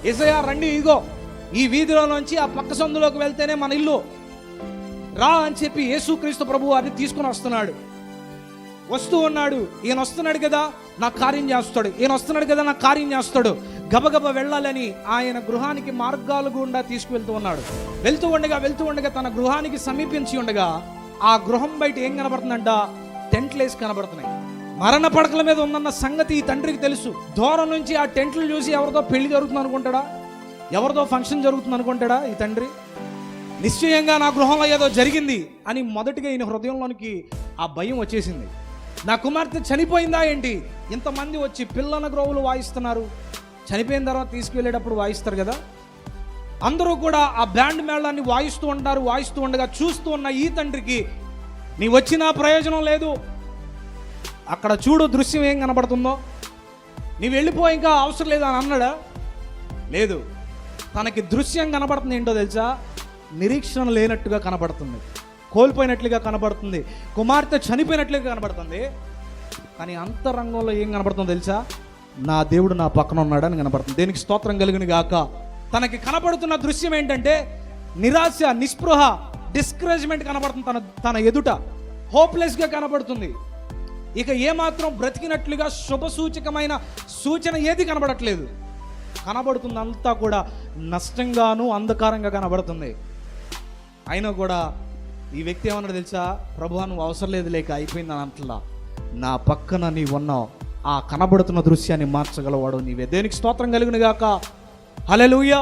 యేసయ్యా రండి, ఇగో ఈ వీధిలో నుంచి ఆ పక్క సందులోకి వెళ్తేనే మన ఇల్లు, రా అని చెప్పి యేసుక్రీస్తు ప్రభువు వారిని తీసుకుని వస్తున్నాడు. వస్తూ ఉన్నాడు. ఈయన వస్తున్నాడు కదా నా కార్యం చేస్తాడు, ఈయన వస్తున్నాడు కదా నా కార్యం చేస్తాడు. గబగబ వెళ్ళాలని ఆయన గృహానికి మార్గాలు గుండా తీసుకువెళ్తూ ఉన్నాడు. వెళ్తూ ఉండగా తన గృహానికి సమీపించి ఉండగా ఆ గృహం బయట ఏం కనబడుతుందంట? టెంట్లేసి కనబడుతున్నాయి. మరణ పడకల మీద ఉందన్న సంగతి ఈ తండ్రికి తెలుసు. దూరం నుంచి ఆ టెంట్లు చూసి ఎవరిదో పెళ్లి జరుగుతుంది అనుకుంటాడా, ఎవరిదో ఫంక్షన్ జరుగుతుంది అనుకుంటాడా ఈ తండ్రి? నిశ్చయంగా నా గృహంలో ఏదో జరిగింది అని మొదటిగా ఈయన హృదయంలోనికి ఆ భయం వచ్చేసింది. నా కుమార్తె చనిపోయిందా ఏంటి? ఇంతమంది వచ్చి పిల్లల గ్రోవులు వాయిస్తున్నారు, చనిపోయిన తర్వాత తీసుకువెళ్ళేటప్పుడు వాయిస్తారు కదా, అందరూ కూడా ఆ బ్యాండ్ మేళాన్ని వాయిస్తూ ఉంటారు. వాయిస్తూ ఉండగా చూస్తూ ఉన్న ఈ తండ్రికి నీ వచ్చినా ప్రయోజనం లేదు, అక్కడ చూడు దృశ్యం ఏం కనబడుతుందో, నీ వెళ్ళిపో, ఇంకా అవసరం లేదు అని అన్నాడా? లేదు. తనకి దృశ్యం కనబడుతుంది ఏంటో తెలుసా? నిరీక్షణ లేనట్టుగా కనబడుతుంది, కోల్పోయినట్లుగా కనబడుతుంది, కుమార్తె చనిపోయినట్లుగా కనబడుతుంది. కానీ అంతరంగంలో ఏం కనబడుతుందో తెలుసా? నా దేవుడు నా పక్కన ఉన్నాడని కనబడుతుంది. దేనికి స్తోత్రం కలుగును గాక. తనకి కనబడుతున్న దృశ్యం ఏంటంటే నిరాశ, నిస్పృహ, డిస్కరేజ్మెంట్ కనబడుతుంది. తన ఎదుట హోప్లెస్గా కనబడుతుంది. ఇక ఏమాత్రం బ్రతికినట్లుగా శుభసూచకమైన సూచన ఏది కనబడట్లేదు. కనబడుతుంది అంతా కూడా నష్టంగాను అంధకారంగా కనబడుతుంది. అయినా కూడా ఈ వ్యక్తి ఏమన్నాడు తెలుసా? ప్రభువా నువ్వు అవసరం లేదు, లేక అయిపోయిందని అంటలా, నా పక్కన నీ ఉన్నావు, ఆ కనబడుతున్న దృశ్యాన్ని మార్చగలవాడు నీవే. దేనికి స్తోత్రం కలుగును గాక. హల్లెలూయా.